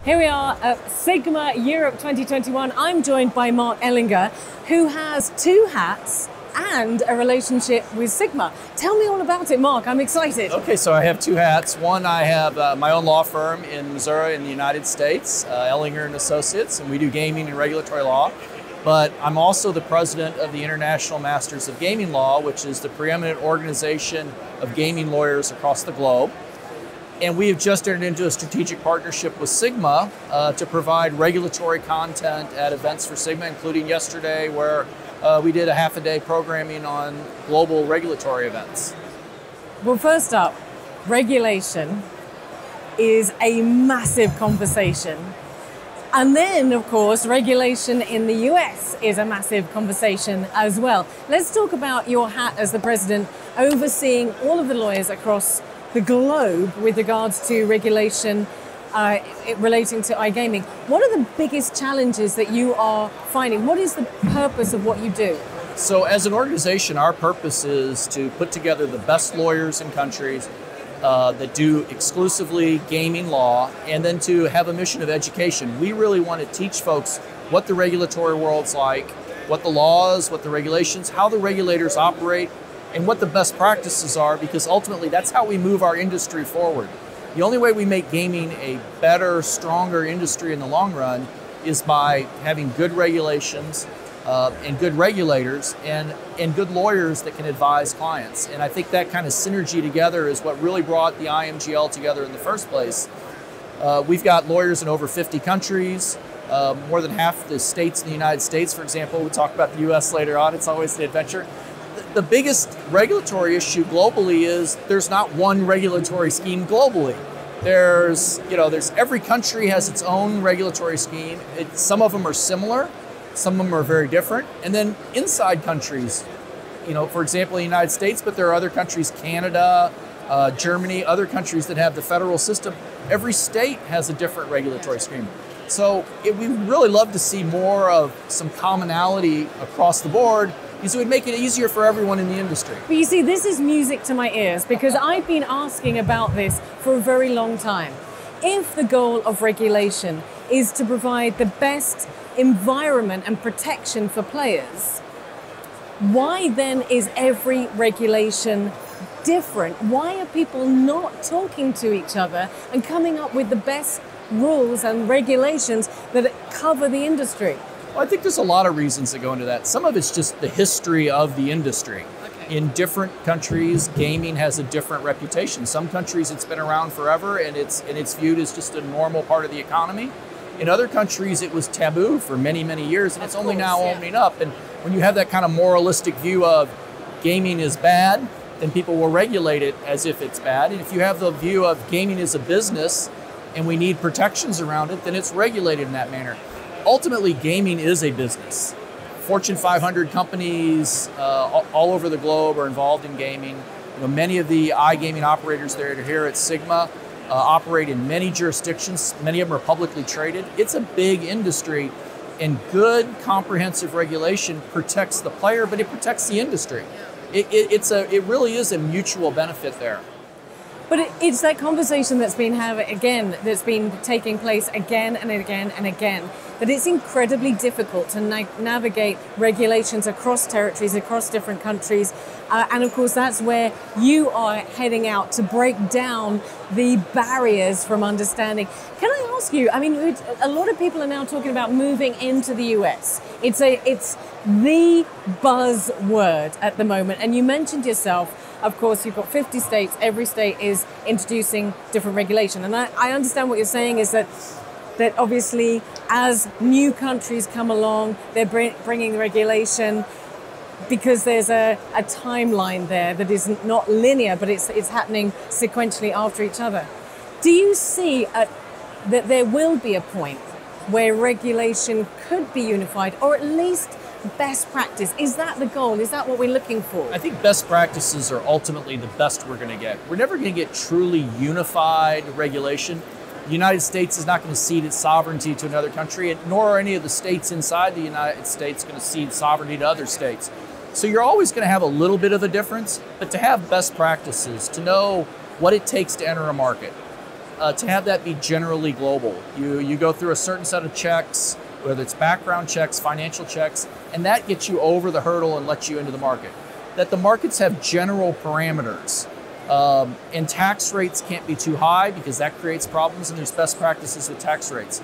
Here we are at Sigma Europe 2021. I'm joined by Mark Ellinger, who has two hats and a relationship with Sigma. Tell me all about it, Mark. I'm excited. Okay, so I have two hats. One, I have my own law firm in Missouri in the United States, Ellinger and Associates, and we do gaming and regulatory law. But I'm also the president of the International Masters of Gaming Law, which is the preeminent organization of gaming lawyers across the globe. And we have just entered into a strategic partnership with Sigma to provide regulatory content at events for Sigma, including yesterday where we did a half-a-day programming on global regulatory events. Well, first up, regulation is a massive conversation. And then, of course, regulation in the US is a massive conversation as well. Let's talk about your hat as the president, overseeing all of the lawyers across the globe with regards to regulation relating to iGaming. What are the biggest challenges that you are finding? What is the purpose of what you do? So as an organization, our purpose is to put together the best lawyers in countries that do exclusively gaming law, and then to have a mission of education. We really want to teach folks what the regulatory world's like, what the laws, what the regulations, how the regulators operate, and what the best practices are, because ultimately that's how we move our industry forward. The only way we make gaming a better, stronger industry in the long run is by having good regulations and good regulators and good lawyers that can advise clients. And I think that kind of synergy together is what really brought the IMGL together in the first place. We've got lawyers in over 50 countries, more than half the states in the United States, for example. We'll talk about the US later on. It's always an adventure. The biggest regulatory issue globally is there's not one regulatory scheme globally. There's every country has its own regulatory scheme. Some of them are similar, some of them are very different. And then inside countries, for example, the United States, but there are other countries, Canada, Germany, other countries that have the federal system. Every state has a different regulatory scheme. So we really love to see more of some commonality across the board, because it would make it easier for everyone in the industry. But you see, this is music to my ears, because I've been asking about this for a very long time. If the goal of regulation is to provide the best environment and protection for players, why then is every regulation different? Why are people not talking to each other and coming up with the best rules and regulations that cover the industry? Well, I think there's a lot of reasons that go into that. Some of it's just the history of the industry. Okay. In different countries, gaming has a different reputation. Some countries it's been around forever and it's viewed as just a normal part of the economy. In other countries it was taboo for many, many years, and it's only now opening up. And when you have that kind of moralistic view of gaming is bad, then people will regulate it as if it's bad. And if you have the view of gaming is a business and we need protections around it, then it's regulated in that manner. Ultimately, gaming is a business. Fortune 500 companies all over the globe are involved in gaming. Many of the iGaming operators that are here at Sigma operate in many jurisdictions. Many of them are publicly traded. It's a big industry, and good comprehensive regulation protects the player, but it protects the industry. It really is a mutual benefit there. But it's that conversation that's been taking place again and again and again, that it's incredibly difficult to navigate regulations across territories, across different countries. And of course, that's where you are heading out to break down the barriers from understanding. Can I ask you, a lot of people are now talking about moving into the US. It's the buzzword at the moment. And you mentioned yourself, of course, you've got 50 states. Every state is introducing different regulation. And I understand what you're saying is that obviously as new countries come along, they're bringing the regulation because there's a timeline there that is not linear, but it's happening sequentially after each other. Do you see that there will be a point where regulation could be unified, or at least best practice? Is that the goal? Is that what we're looking for? I think best practices are ultimately the best we're going to get. We're never going to get truly unified regulation. The United States is not going to cede its sovereignty to another country, nor are any of the states inside the United States going to cede sovereignty to other states. So you're always going to have a little bit of a difference, but to have best practices, to know what it takes to enter a market, to have that be generally global. You go through a certain set of checks, whether it's background checks, financial checks, and that gets you over the hurdle and lets you into the market. That the markets have general parameters. And tax rates can't be too high because that creates problems, and there's best practices with tax rates.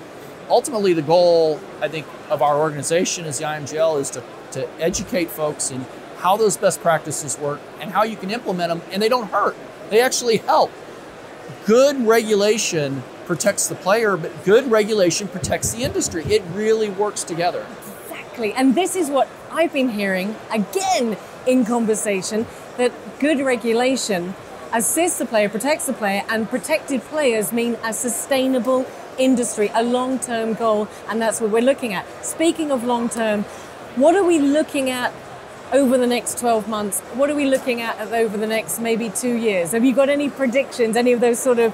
Ultimately, the goal, I think, of our organization as the IMGL is to educate folks in how those best practices work and how you can implement them, and they don't hurt. They actually help. Good regulation protects the player, but good regulation protects the industry. It really works together. Exactly, and this is what I've been hearing again in conversation, that good regulation assists the player, protects the player, and protected players mean a sustainable industry, a long-term goal, and that's what we're looking at. Speaking of long-term, what are we looking at over the next 12 months? What are we looking at over the next maybe 2 years? Have you got any predictions, any of those sort of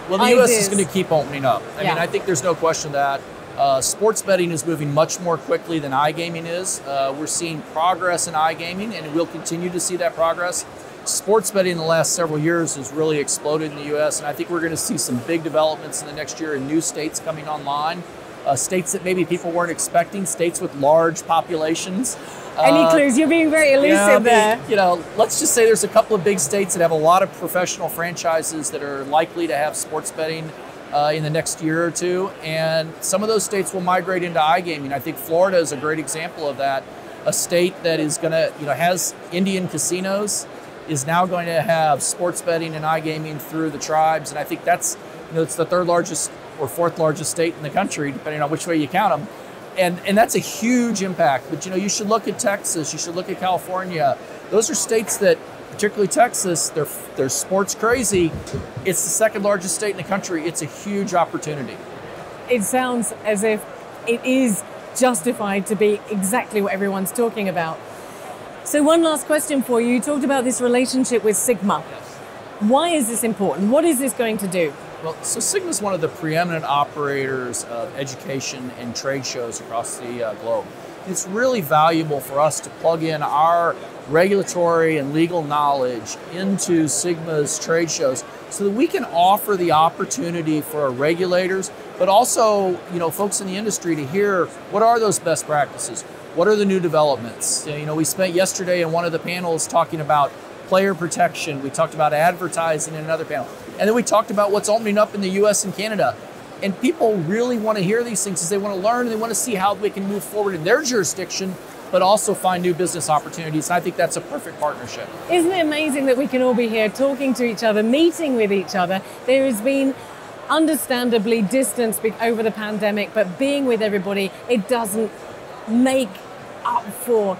Well, the ideas? U.S. is going to keep opening up. I mean, I think there's no question that sports betting is moving much more quickly than iGaming is. We're seeing progress in iGaming, and we'll continue to see that progress. Sports betting in the last several years has really exploded in the U.S., and I think we're going to see some big developments in the next year in new states coming online, states that maybe people weren't expecting, states with large populations. Any clues? You're being very elusive there. You know, let's just say there's a couple of big states that have a lot of professional franchises that are likely to have sports betting in the next year or two, and some of those states will migrate into iGaming. I think Florida is a great example of that. A state that is going to, has Indian casinos, is now going to have sports betting and iGaming through the tribes, and I think that's, it's the third largest or fourth largest state in the country, depending on which way you count them. And that's a huge impact. But you should look at Texas, you should look at California. Those are states that, particularly Texas, they're sports crazy. It's the second largest state in the country. It's a huge opportunity. It sounds as if it is justified to be exactly what everyone's talking about. So one last question for you. You talked about this relationship with Sigma. Yes. Why is this important? What is this going to do? Well, so Sigma is one of the preeminent operators of education and trade shows across the globe. It's really valuable for us to plug in our regulatory and legal knowledge into Sigma's trade shows so that we can offer the opportunity for our regulators, but also, folks in the industry to hear what are those best practices? What are the new developments? We spent yesterday in one of the panels talking about player protection. We talked about advertising in another panel. And then we talked about what's opening up in the US and Canada. And people really want to hear these things because they want to learn and they want to see how they can move forward in their jurisdiction, but also find new business opportunities. And I think that's a perfect partnership. Isn't it amazing that we can all be here talking to each other, meeting with each other? There has been understandably distance over the pandemic, but being with everybody, it doesn't make up for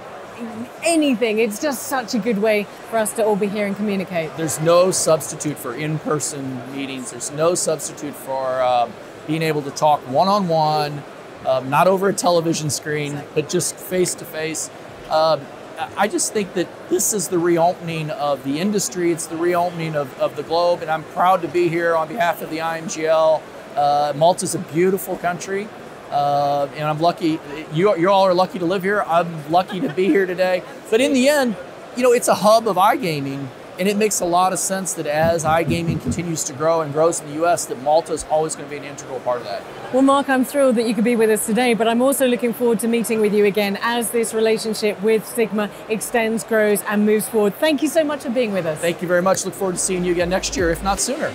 anything. It's just such a good way for us to all be here and communicate. There's no substitute for in-person meetings. There's no substitute for being able to talk one-on-one, not over a television screen, but just face-to-face. I just think that this is the reopening of the industry. It's the reopening of the globe, and I'm proud to be here on behalf of the IMGL. Malta's a beautiful country. And I'm lucky, you all are lucky to live here. I'm lucky to be here today. But in the end, it's a hub of iGaming, and it makes a lot of sense that as iGaming continues to grow and grows in the US, that Malta is always going to be an integral part of that. Well, Mark, I'm thrilled that you could be with us today, but I'm also looking forward to meeting with you again as this relationship with Sigma extends, grows, and moves forward. Thank you so much for being with us. Thank you very much. Look forward to seeing you again next year, if not sooner.